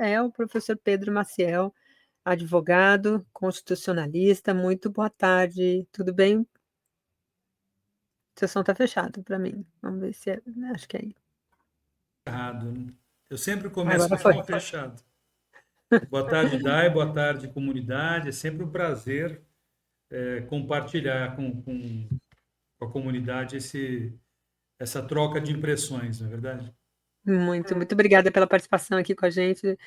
é o professor Pedro Maciel, advogado, constitucionalista. Muito boa tarde, tudo bem? A sessão está fechada para mim. Vamos ver se é. Acho que é aí. Errado, né? Eu sempre começo Agora com foi. som fechado. Boa tarde, Dai, boa tarde, comunidade. É sempre um prazer compartilhar com a comunidade essa troca de impressões, não é verdade? Muito obrigada pela participação aqui com a gente,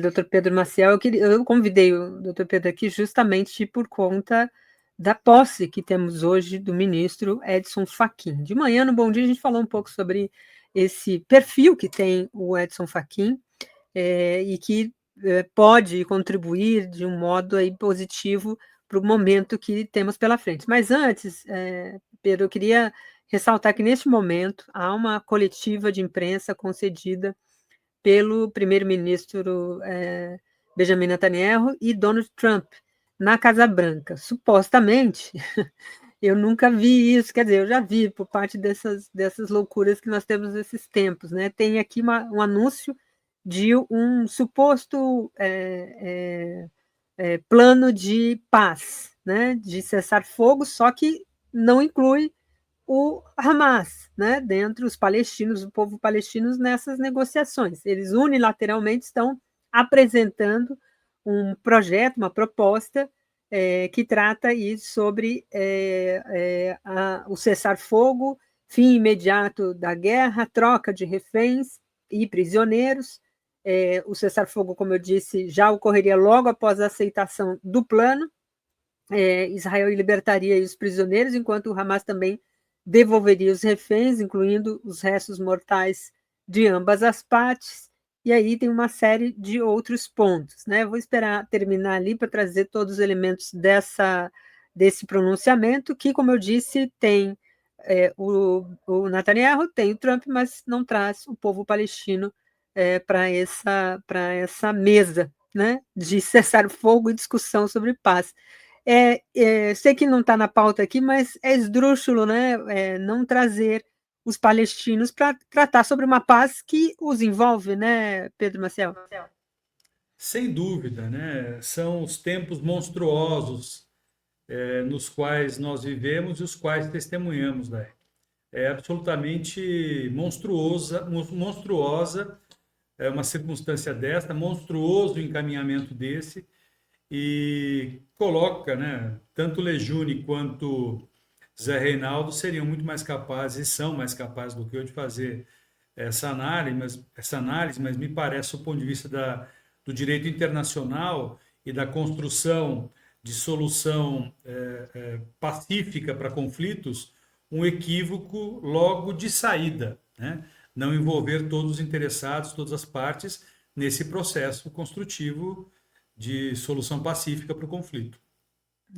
doutor Pedro Maciel. Eu convidei o doutor Pedro aqui justamente por conta da posse que temos hoje do ministro Edson Fachin. De manhã, no Bom Dia, a gente falou um pouco sobre esse perfil que tem o Edson Fachin, e que pode contribuir de um modo aí positivo para o momento que temos pela frente. Mas antes, Pedro, eu queria ressaltar que neste momento há uma coletiva de imprensa concedida pelo primeiro-ministro Benjamin Netanyahu e Donald Trump na Casa Branca. Supostamente, eu nunca vi isso, quer dizer, eu já vi por parte dessas loucuras que nós temos nesses tempos, né? Tem aqui um anúncio de um suposto plano de paz, né? De cessar fogo, só que não inclui o Hamas, né? Dentro os palestinos, o povo palestino nessas negociações. Eles unilateralmente estão apresentando um projeto, uma proposta que trata aí sobre o cessar-fogo, fim imediato da guerra, troca de reféns e prisioneiros. O cessar-fogo, como eu disse, já ocorreria logo após a aceitação do plano. Israel libertaria os prisioneiros, enquanto o Hamas também devolveria os reféns, incluindo os restos mortais de ambas as partes. E aí tem uma série de outros pontos, né? Vou esperar terminar ali para trazer todos os elementos desse pronunciamento, que, como eu disse, tem o Netanyahu, tem o Trump, mas não traz o povo palestino para essa mesa, né, de cessar fogo e discussão sobre paz. Sei que não está na pauta aqui, mas é esdrúxulo, né, não trazer os palestinos para tratar sobre uma paz que os envolve, né, Pedro Maciel? Sem dúvida, né? São os tempos monstruosos nos quais nós vivemos e os quais testemunhamos, Dai. É absolutamente monstruosa uma circunstância desta, monstruoso o encaminhamento desse, e coloca, né, tanto Lejune quanto Zé Reinaldo seriam muito mais capazes, e são mais capazes do que eu, de fazer essa análise, mas me parece, do ponto de vista do direito internacional e da construção de solução pacífica para conflitos, um equívoco logo de saída, né? Não envolver todos os interessados, todas as partes, nesse processo construtivo de solução pacífica para o conflito.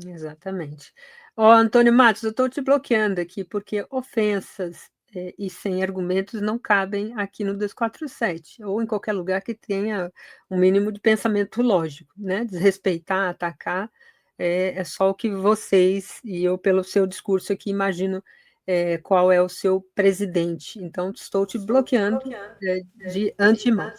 Exatamente. Ó, Antônio Matos, eu estou te bloqueando aqui, porque ofensas e sem argumentos não cabem aqui no 247, ou em qualquer lugar que tenha um mínimo de pensamento lógico, né? Desrespeitar, atacar, é só o que vocês, e eu, pelo seu discurso aqui, imagino qual é o seu presidente. Então, estou te bloqueando de antemão.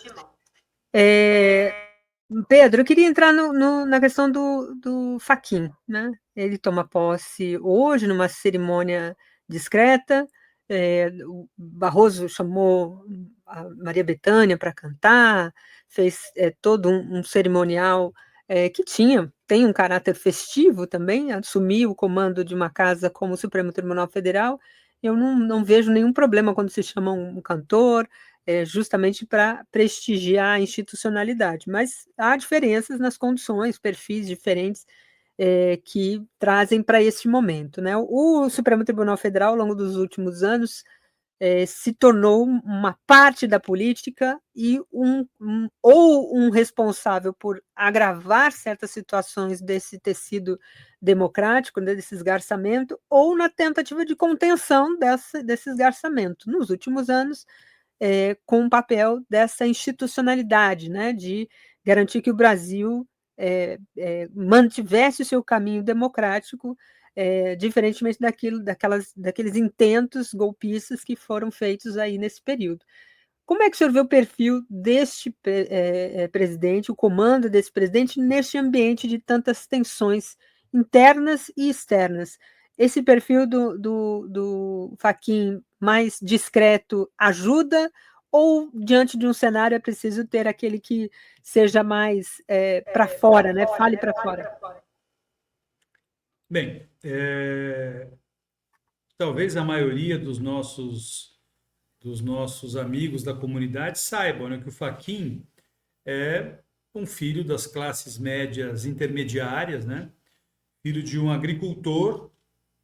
Pedro, eu queria entrar na questão do Fachin, né? Ele toma posse hoje numa cerimônia discreta. O Barroso chamou a Maria Bethânia para cantar, fez todo um cerimonial que tem um caráter festivo também. Assumiu o comando de uma casa como o Supremo Tribunal Federal. Eu não vejo nenhum problema quando se chama um cantor, justamente para prestigiar a institucionalidade, mas há diferenças nas condições, perfis diferentes que trazem para esse momento, né? O Supremo Tribunal Federal, ao longo dos últimos anos, se tornou uma parte da política e ou um responsável por agravar certas situações desse tecido democrático, né, desse esgarçamento, ou na tentativa de contenção desse esgarçamento. Nos últimos anos, com o papel dessa institucionalidade, né, de garantir que o Brasil mantivesse o seu caminho democrático, diferentemente daqueles intentos golpistas que foram feitos aí nesse período. Como é que o senhor vê o perfil deste presidente, o comando desse presidente, neste ambiente de tantas tensões internas e externas? Esse perfil do Fachin mais discreto ajuda, ou diante de um cenário é preciso ter aquele que seja mais para fora, né? Fale para fora. Bem, talvez a maioria dos nossos amigos da comunidade saibam, né, que o Fachin é um filho das classes médias intermediárias, né? Filho de um agricultor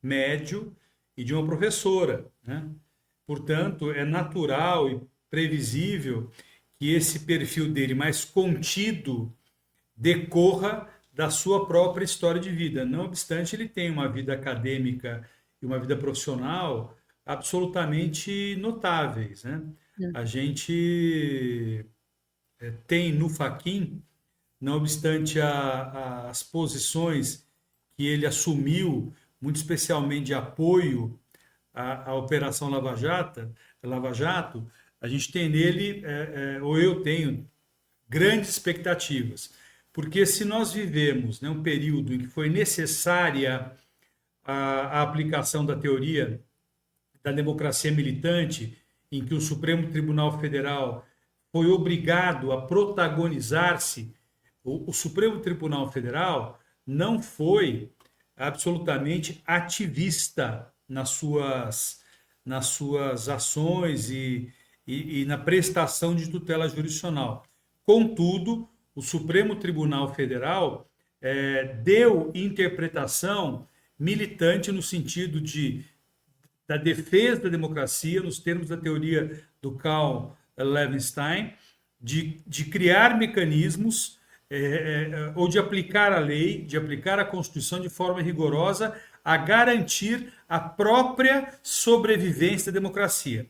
médio e de uma professora, né? Portanto, é natural e previsível que esse perfil dele mais contido decorra da sua própria história de vida. Não obstante, ele tem uma vida acadêmica e uma vida profissional absolutamente notáveis, né? A gente tem no Fachin, não obstante as posições que ele assumiu, muito especialmente de apoio à Operação Lava Jato, a gente tem nele, ou eu tenho, grandes expectativas. Porque se nós vivemos, né, um período em que foi necessária a aplicação da teoria da democracia militante, em que o Supremo Tribunal Federal foi obrigado a protagonizar-se, o Supremo Tribunal Federal não foi absolutamente ativista nas suas ações e na prestação de tutela jurisdicional. Contudo, o Supremo Tribunal Federal deu interpretação militante no sentido da defesa da democracia, nos termos da teoria do Carl Levenstein, de criar mecanismos ou de aplicar a lei, de aplicar a Constituição de forma rigorosa a garantir a própria sobrevivência da democracia.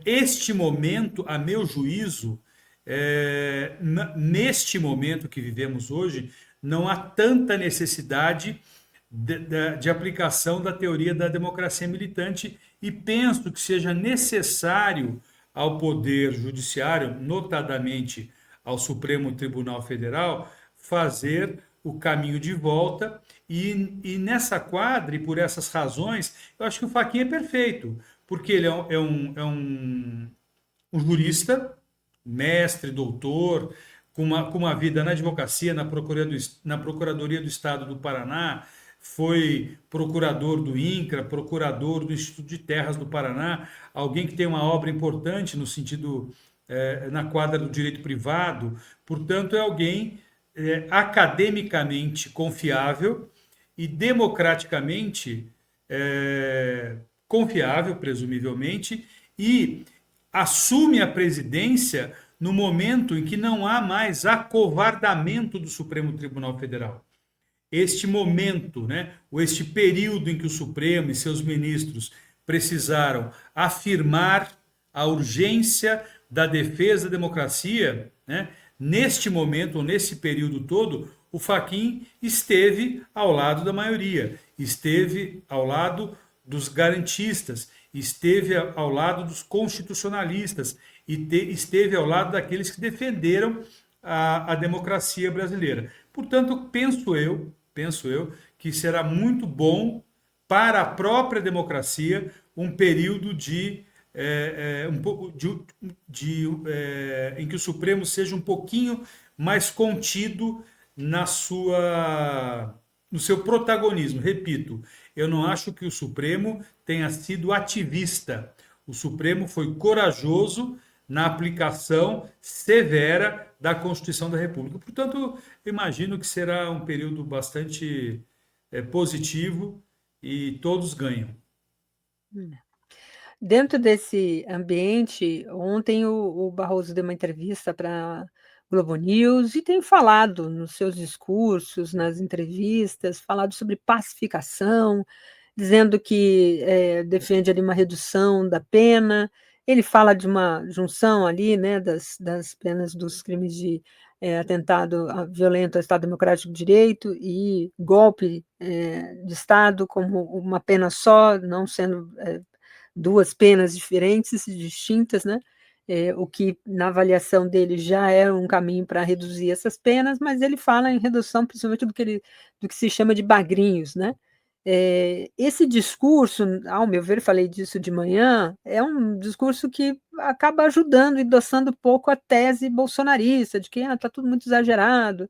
Este momento, a meu juízo, neste momento que vivemos hoje, não há tanta necessidade de aplicação da teoria da democracia militante, e penso que seja necessário ao Poder Judiciário, notadamente ao Supremo Tribunal Federal, fazer o caminho de volta, e nessa quadra, e por essas razões, eu acho que o Fachin é perfeito, porque ele um jurista, mestre, doutor, com uma vida na advocacia, na Procuradoria do Estado do Paraná, foi procurador do INCRA, procurador do Instituto de Terras do Paraná, alguém que tem uma obra importante no sentido, na quadra do direito privado, portanto, é alguém academicamente confiável e democraticamente confiável, presumivelmente, e assume a presidência no momento em que não há mais acovardamento do Supremo Tribunal Federal. Este momento, né, ou este período em que o Supremo e seus ministros precisaram afirmar a urgência da defesa da democracia, né, neste momento, ou nesse período todo, o Fachin esteve ao lado da maioria, esteve ao lado dos garantistas, esteve ao lado dos constitucionalistas e esteve ao lado daqueles que defenderam a democracia brasileira. Portanto, penso eu que será muito bom para a própria democracia um período em que o Supremo seja um pouquinho mais contido no seu protagonismo. Repito, eu não acho que o Supremo tenha sido ativista. O Supremo foi corajoso na aplicação severa da Constituição da República. Portanto, eu imagino que será um período bastante positivo e todos ganham. Dentro desse ambiente, ontem o Barroso deu uma entrevista para Globo News e tem falado nos seus discursos, nas entrevistas, falado sobre pacificação, dizendo que defende ali uma redução da pena. Ele fala de uma junção ali, né, das penas dos crimes de atentado violento ao Estado Democrático de Direito e golpe de Estado como uma pena só, não sendo duas penas diferentes e distintas, né? o que, na avaliação dele, já é um caminho para reduzir essas penas, mas ele fala em redução, principalmente do que se chama de bagrinhos, né? Esse discurso, ao meu ver, falei disso de manhã, é um discurso que acaba ajudando, endossando um pouco a tese bolsonarista, de que está tudo muito exagerado,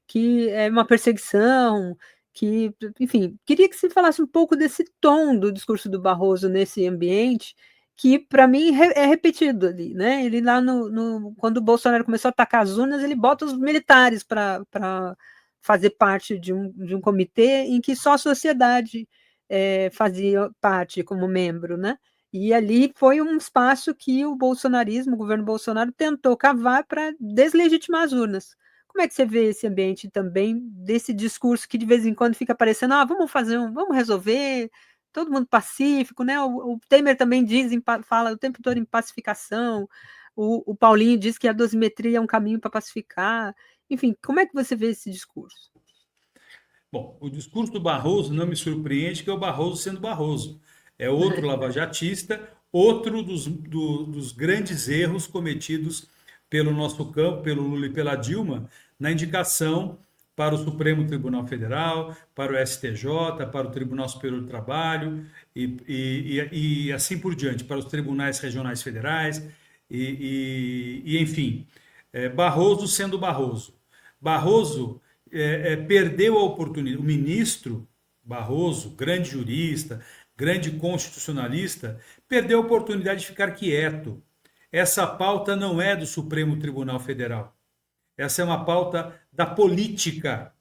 que é uma perseguição, que, enfim, queria que você falasse um pouco desse tom do discurso do Barroso nesse ambiente, que para mim é repetido ali, né? Ele lá quando o Bolsonaro começou a atacar as urnas, ele bota os militares para fazer parte de um comitê em que só a sociedade fazia parte como membro, né? E ali foi um espaço que o bolsonarismo, o governo Bolsonaro, tentou cavar para deslegitimar as urnas. Como é que você vê esse ambiente também, desse discurso que de vez em quando fica aparecendo, vamos resolver, todo mundo pacífico, né? O Temer também fala o tempo todo em pacificação, o Paulinho diz que a dosimetria é um caminho para pacificar. Enfim, como é que você vê esse discurso? Bom, o discurso do Barroso não me surpreende, que é o Barroso sendo Barroso. É outro lavajatista, outro dos grandes erros cometidos pelo nosso campo, pelo Lula e pela Dilma, na indicação para o Supremo Tribunal Federal, para o STJ, para o Tribunal Superior do Trabalho e assim por diante, para os tribunais regionais federais enfim, Barroso sendo Barroso. Barroso perdeu a oportunidade. O ministro Barroso, grande jurista, grande constitucionalista, perdeu a oportunidade de ficar quieto. Essa pauta não é do Supremo Tribunal Federal. Essa é uma pauta da política,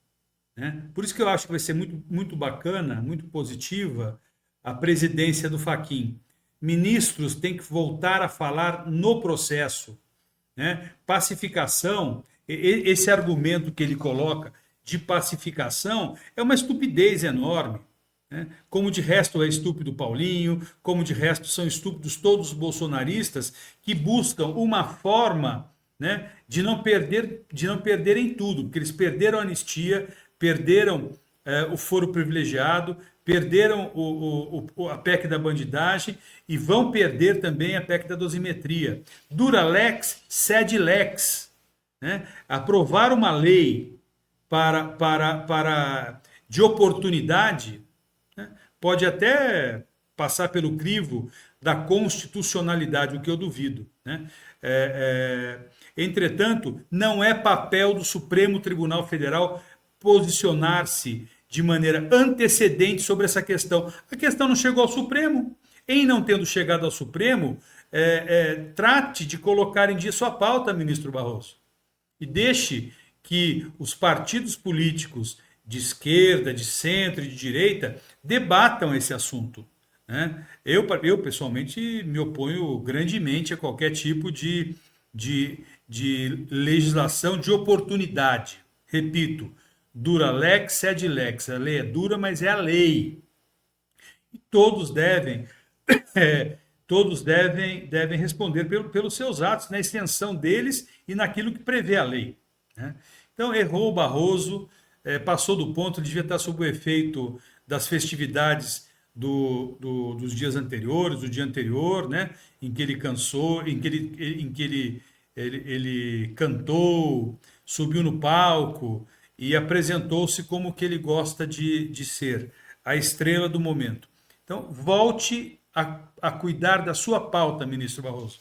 né? Por isso que eu acho que vai ser muito, muito bacana, muito positiva a presidência do Fachin. Ministros têm que voltar a falar no processo, né? Pacificação, esse argumento que ele coloca de pacificação é uma estupidez enorme, né? Como de resto é estúpido Paulinho, como de resto são estúpidos todos os bolsonaristas que buscam uma forma, né, de não perderem tudo, porque eles perderam a anistia, perderam o foro privilegiado, perderam a PEC da bandidagem e vão perder também a PEC da dosimetria. Dura lex, sed lex, né? Aprovar uma lei de oportunidade, né, pode até passar pelo crivo da constitucionalidade, o que eu duvido, né? Entretanto, não é papel do Supremo Tribunal Federal posicionar-se de maneira antecedente sobre essa questão. A questão não chegou ao Supremo. Em não tendo chegado ao Supremo, trate de colocar em dia sua pauta, ministro Barroso, e deixe que os partidos políticos de esquerda, de centro e de direita debatam esse assunto, né? Eu pessoalmente, me oponho grandemente a qualquer tipo de legislação de oportunidade. Repito, dura lex, sed lex. A lei é dura, mas é a lei. E todos devem responder pelos seus atos, na extensão deles e naquilo que prevê a lei, né? Então, errou o Barroso, passou do ponto, devia estar sob o efeito das festividades dos dias anteriores, do dia anterior, né? Em que ele cansou, em que ele cantou, subiu no palco e apresentou-se como que ele gosta de ser, a estrela do momento. Então, volte a cuidar da sua pauta, ministro Barroso.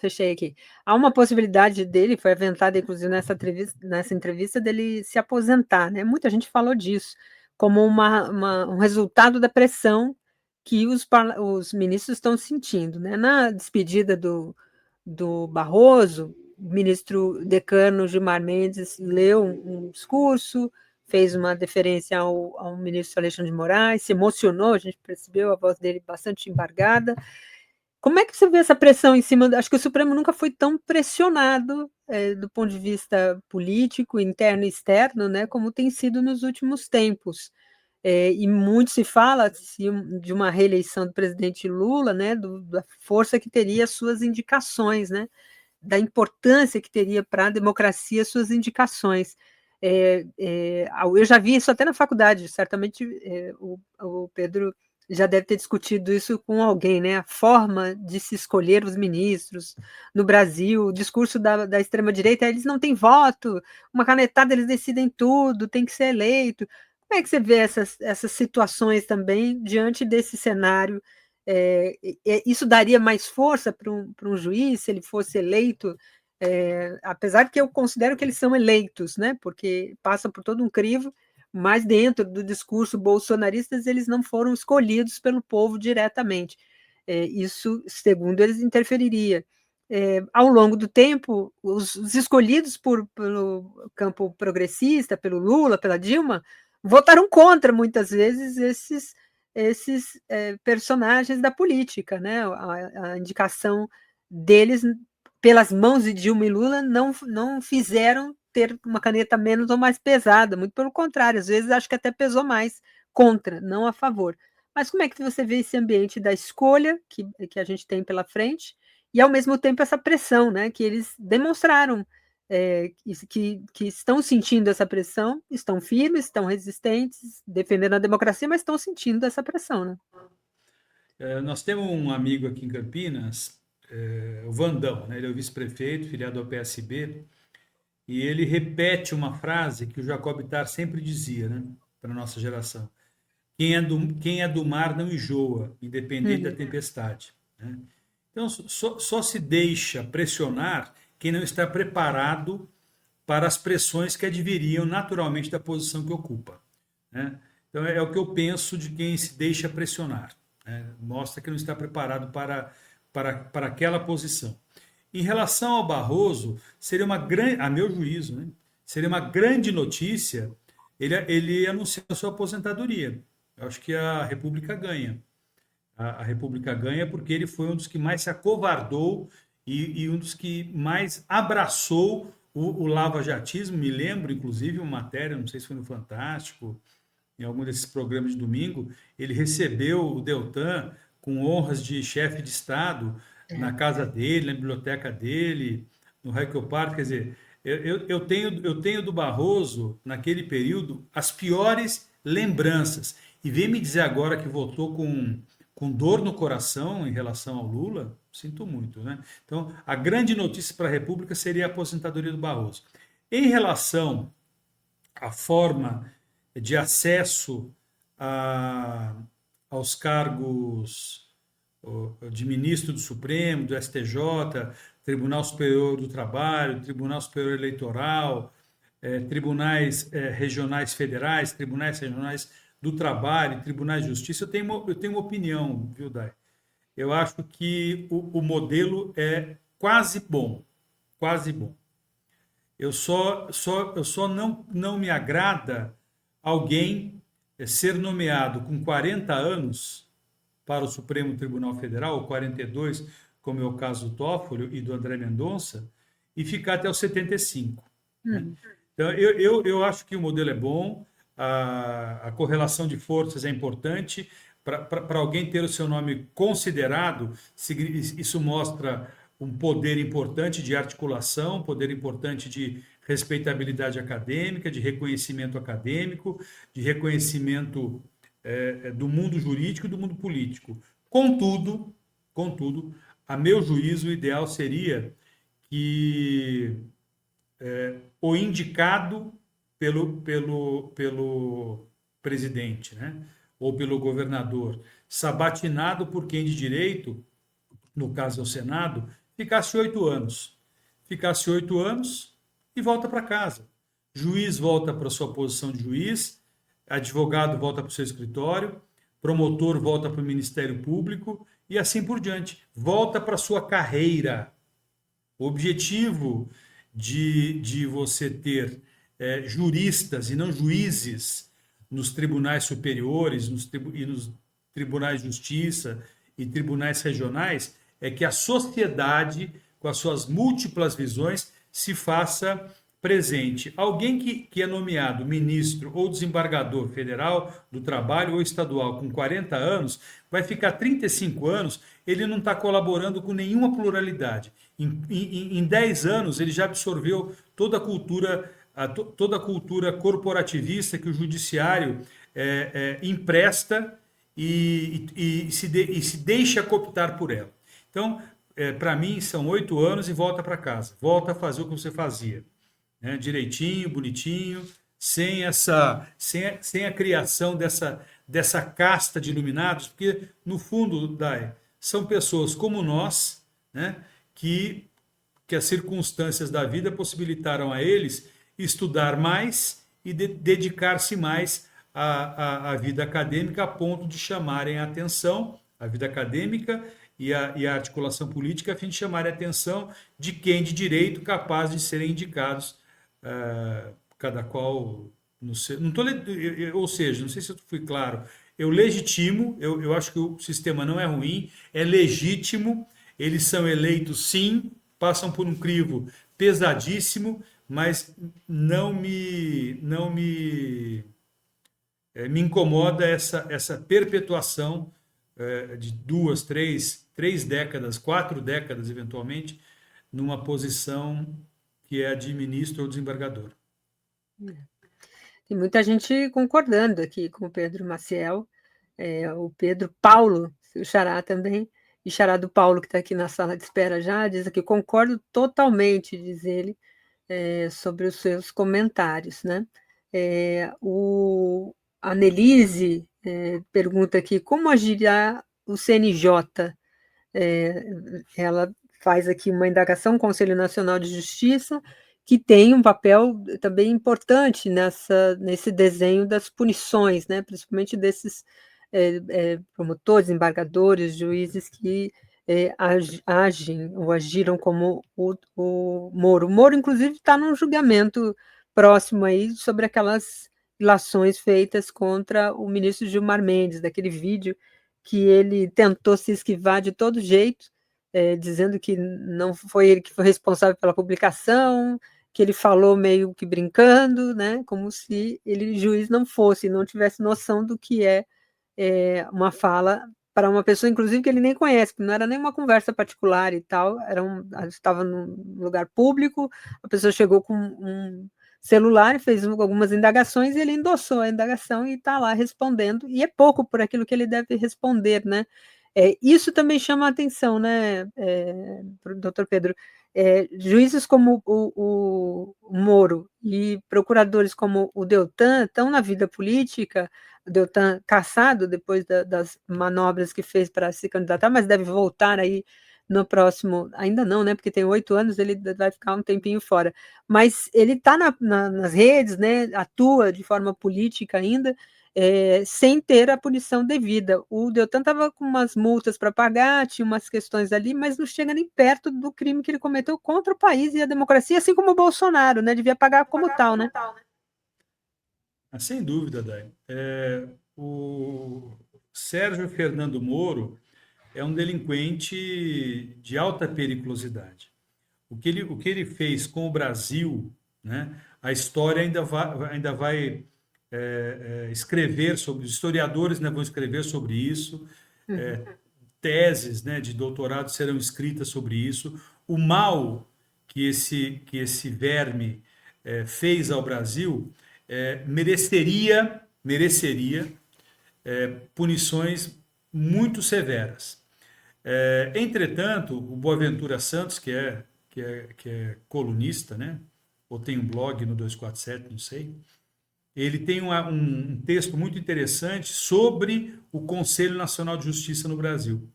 Fechei aqui. Há uma possibilidade dele, foi aventada inclusive nessa entrevista, dele se aposentar, né? Muita gente falou disso, como um resultado da pressão que os ministros estão sentindo, né? Na despedida do Barroso, o ministro decano Gilmar Mendes leu um discurso, fez uma deferência ao ministro Alexandre de Moraes, se emocionou, a gente percebeu a voz dele bastante embargada. Como é que você vê essa pressão em cima? Acho que o Supremo nunca foi tão pressionado do ponto de vista político, interno e externo, né, como tem sido nos últimos tempos. E muito se fala de uma reeleição do presidente Lula, né, da força que teria as suas indicações, né, da importância que teria para a democracia as suas indicações. Eu já vi isso até na faculdade, certamente o Pedro já deve ter discutido isso com alguém, né? A forma de se escolher os ministros no Brasil, o discurso da extrema-direita, eles não têm voto, uma canetada eles decidem tudo, tem que ser eleito. Como é que você vê essas situações também diante desse cenário? Isso daria mais força para um juiz se ele fosse eleito, apesar que eu considero que eles são eleitos, né? Porque passam por todo um crivo, mas dentro do discurso bolsonaristas eles não foram escolhidos pelo povo diretamente. Isso, segundo eles, interferiria. Ao longo do tempo, os escolhidos pelo campo progressista, pelo Lula, pela Dilma, votaram contra, muitas vezes, esses personagens da política, né? A indicação deles pelas mãos de Dilma e Lula não fizeram ter uma caneta menos ou mais pesada, muito pelo contrário, às vezes acho que até pesou mais contra, não a favor. Mas como é que você vê esse ambiente da escolha que a gente tem pela frente e, ao mesmo tempo, essa pressão, né, que eles demonstraram, que estão sentindo essa pressão, estão firmes, estão resistentes, defendendo a democracia, mas estão sentindo essa pressão, né? Nós temos um amigo aqui em Campinas, o Vandão, né? Ele é o vice-prefeito, filiado ao PSB, e ele repete uma frase que o Jacob Ittar sempre dizia, né, para a nossa geração: quem é do mar não enjoa, independente da tempestade. Né? Então, só se deixa pressionar quem não está preparado para as pressões que adviriam naturalmente da posição que ocupa. Né? Então, é o que eu penso de quem se deixa pressionar. Né? Mostra que não está preparado para aquela posição. Em relação ao Barroso, seria uma grande, a meu juízo, né? Seria uma grande notícia ele anunciar a sua aposentadoria. Eu acho que a República ganha. A República ganha porque ele foi um dos que mais se acovardou e um dos que mais abraçou o lavajatismo. Me lembro, inclusive, uma matéria, não sei se foi no Fantástico, em algum desses programas de domingo, ele recebeu o Deltan com honras de chefe de Estado na casa dele, na biblioteca dele, no Raquel Park. Quer dizer, eu tenho do Barroso, naquele período, as piores lembranças. E vem me dizer agora que votou com dor no coração em relação ao Lula, sinto muito, né? Então, a grande notícia para a República seria a aposentadoria do Barroso. Em relação à forma de acesso aos cargos de ministro do Supremo, do STJ, Tribunal Superior do Trabalho, Tribunal Superior Eleitoral, tribunais regionais federais, tribunais regionais do trabalho, tribunais de justiça, eu tenho uma opinião, viu, Dai? Eu acho que o modelo é quase bom, quase bom. Eu só não me agrada alguém ser nomeado com 40 anos para o Supremo Tribunal Federal, ou 42, como é o caso do Toffoli e do André Mendonça, e ficar até os 75. Né? Então, eu acho que o modelo é bom, a correlação de forças é importante. Para alguém ter o seu nome considerado, isso mostra um poder importante de articulação, um poder importante de respeitabilidade acadêmica, de reconhecimento acadêmico, de reconhecimento do mundo jurídico e do mundo político. Contudo, a meu juízo, o ideal seria que o indicado pelo presidente, né, ou pelo governador, sabatinado por quem de direito, no caso é o Senado, ficasse 8 anos. Ficasse 8 anos e volta para casa. Juiz volta para sua posição de juiz, advogado volta para o seu escritório, promotor volta para o Ministério Público e assim por diante. Volta para a sua carreira. O objetivo de você ter juristas e não juízes nos tribunais superiores e nos tribunais de justiça e tribunais regionais é que a sociedade, com as suas múltiplas visões, se faça presente. Alguém que é nomeado ministro ou desembargador federal do trabalho ou estadual com 40 anos, vai ficar 35 anos, ele não está colaborando com nenhuma pluralidade. Em 10 anos, ele já absorveu toda a cultura corporativista que o judiciário empresta e se deixa cooptar por ela. Então, para mim, são 8 anos e volta para casa. Volta a fazer o que você fazia, né? Direitinho, bonitinho, sem a criação dessa casta de iluminados, porque, no fundo, Dai, são pessoas como nós, né, que as circunstâncias da vida possibilitaram a eles estudar mais e dedicar-se mais à vida acadêmica, a ponto de chamarem a atenção, a vida acadêmica e a articulação política, a fim de chamarem a atenção de quem de direito capaz de serem indicados, cada qual no seu, não tô, ou seja, não sei se eu fui claro, eu legitimo, eu acho que o sistema não é ruim, é legítimo, eles são eleitos sim, passam por um crivo pesadíssimo, mas me incomoda essa perpetuação de 2, 3 décadas, 4 décadas, eventualmente, numa posição que é de ministro ou desembargador. Tem muita gente concordando aqui com o Pedro Maciel, o Pedro Paulo, o xará também, e xará do Paulo, que está aqui na sala de espera já, diz aqui, concordo totalmente, diz ele, sobre os seus comentários, né? A Nelise pergunta aqui, como agirá o CNJ? Ela faz aqui uma indagação, o Conselho Nacional de Justiça, que tem um papel também importante nesse desenho das punições, né? Principalmente desses promotores, embargadores, juízes que agem ou agiram como o Moro. O Moro, inclusive, está num julgamento próximo aí sobre aquelas ilações feitas contra o ministro Gilmar Mendes, daquele vídeo que ele tentou se esquivar de todo jeito, dizendo que não foi ele que foi responsável pela publicação, que ele falou meio que brincando, né, como se ele, juiz, não fosse, não tivesse noção do que é uma fala para uma pessoa, inclusive, que ele nem conhece, que não era nem uma conversa particular e tal, estava num lugar público, a pessoa chegou com um celular e fez algumas indagações e ele endossou a indagação e está lá respondendo, e é pouco por aquilo que ele deve responder, né? Isso também chama a atenção, né, doutor Pedro? Juízes como o Moro e procuradores como o Deltan estão na vida política, o Deltan cassado depois das manobras que fez para se candidatar, mas deve voltar aí no próximo, ainda não, né? Porque tem 8 anos, ele vai ficar um tempinho fora. Mas ele está nas redes, né? Atua de forma política ainda, sem ter a punição devida. O Deltan estava com umas multas para pagar, tinha umas questões ali, mas não chega nem perto do crime que ele cometeu contra o país e a democracia, assim como o Bolsonaro, né? Devia pagar como tal, né? Sem dúvida, Dai. O Sérgio Fernando Moro é um delinquente de alta periculosidade. O que ele fez com o Brasil, né, a história ainda vai escrever sobre, os historiadores ainda vão escrever sobre isso, teses, né, de doutorado serão escritas sobre isso. O mal que esse verme fez ao Brasil mereceria punições muito severas. Entretanto, o Boaventura Santos, que é colunista, né? Ou tem um blog no 247, não sei, ele tem um texto muito interessante sobre o Conselho Nacional de Justiça no Brasil.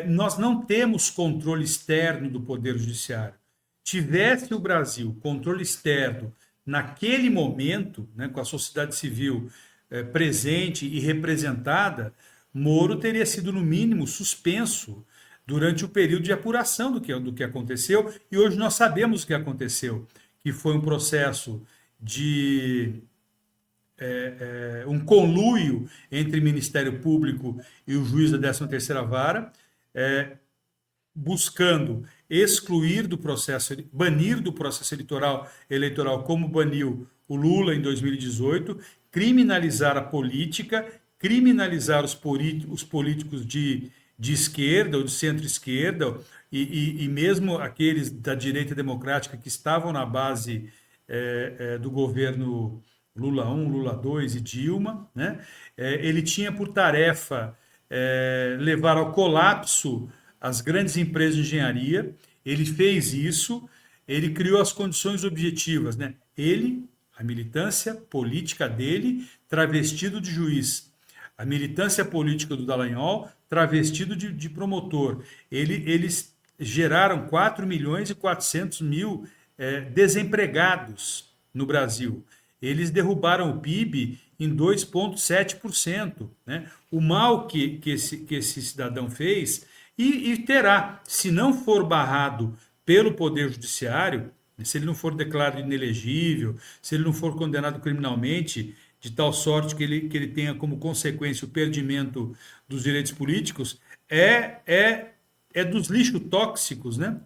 Nós não temos controle externo do Poder Judiciário. Tivesse o Brasil controle externo naquele momento, né, com a sociedade civil presente e representada, Moro teria sido, no mínimo, suspenso durante o período de apuração do que aconteceu, e hoje nós sabemos o que aconteceu, que foi um processo de um conluio entre Ministério Público e o juiz da 13ª Vara, buscando excluir do processo, banir do processo eleitoral como baniu o Lula em 2018, criminalizar a política, criminalizar os políticos de esquerda ou de centro-esquerda e mesmo aqueles da direita democrática que estavam na base do governo Lula 1, Lula 2 e Dilma, né? Ele tinha por tarefa levar ao colapso as grandes empresas de engenharia. Ele fez isso, ele criou as condições objetivas, né? Ele, a militância política dele, travestido de juiz. A militância política do Dallagnol, travestido de promotor. Eles geraram 4 milhões e 400 mil desempregados no Brasil. Eles derrubaram o PIB em 2,7%. Né? O mal que esse cidadão fez, e terá, se não for barrado pelo Poder Judiciário, se ele não for declarado inelegível, se ele não for condenado criminalmente, de tal sorte que ele tenha como consequência o perdimento dos direitos políticos, é dos lixos tóxicos, né?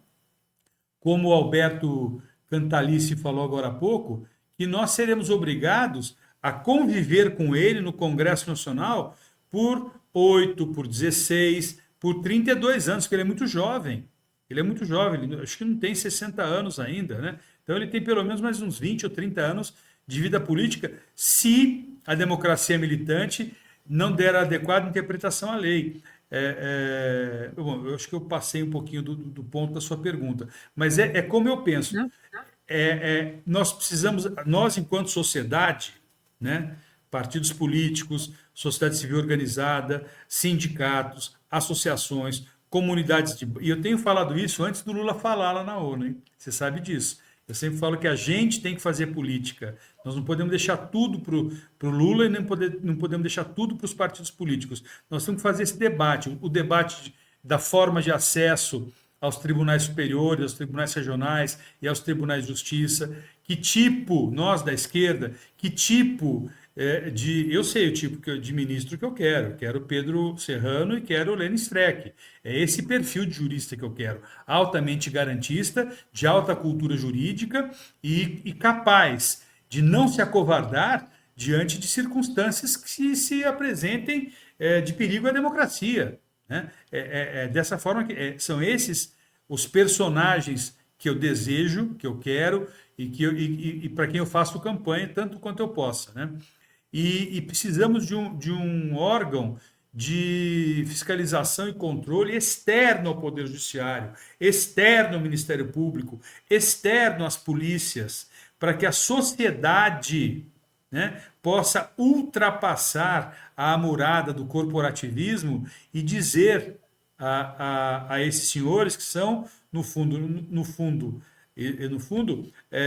Como o Alberto Cantalice falou agora há pouco, que nós seremos obrigados a conviver com ele no Congresso Nacional por 8, por 16, por 32 anos, porque ele é muito jovem. Ele é muito jovem, ele, acho que não tem 60 anos ainda, né? Então ele tem pelo menos mais uns 20 ou 30 anos de vida política, se a democracia militante não der a adequada interpretação à lei. Bom, eu acho que eu passei um pouquinho do ponto da sua pergunta, mas é como eu penso. Não? Nós precisamos, nós enquanto sociedade, né, partidos políticos, sociedade civil organizada, sindicatos, associações, comunidades e eu tenho falado isso antes do Lula falar lá na ONU, hein? Você sabe disso. Eu sempre falo que a gente tem que fazer política. Nós não podemos deixar tudo para o Lula e não podemos deixar tudo para os partidos políticos. Nós temos que fazer esse debate, o debate da forma de acesso aos tribunais superiores, aos tribunais regionais e aos tribunais de justiça. Que tipo, nós da esquerda, que tipo eu sei o tipo de ministro que eu quero Pedro Serrano e quero o Lênin Streck. É esse perfil de jurista que eu quero, altamente garantista, de alta cultura jurídica e capaz de não se acovardar diante de circunstâncias que se apresentem de perigo à democracia. Né? Dessa forma que são esses os personagens que eu desejo, que eu quero e para quem eu faço campanha tanto quanto eu possa. Né? E precisamos de um órgão de fiscalização e controle externo ao Poder Judiciário, externo ao Ministério Público, externo às polícias, para que a sociedade, né, possa ultrapassar a amurada do corporativismo e dizer a esses senhores que são, no fundo,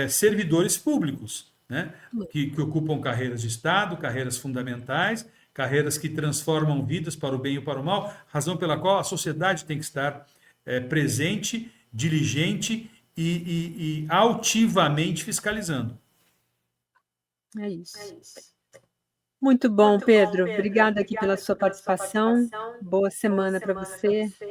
servidores públicos, né, que ocupam carreiras de Estado, carreiras fundamentais, carreiras que transformam vidas para o bem e para o mal, razão pela qual a sociedade tem que estar presente, diligente e altivamente fiscalizando. É isso. Muito bom, Pedro. Obrigada aqui pela sua participação. Boa semana para você.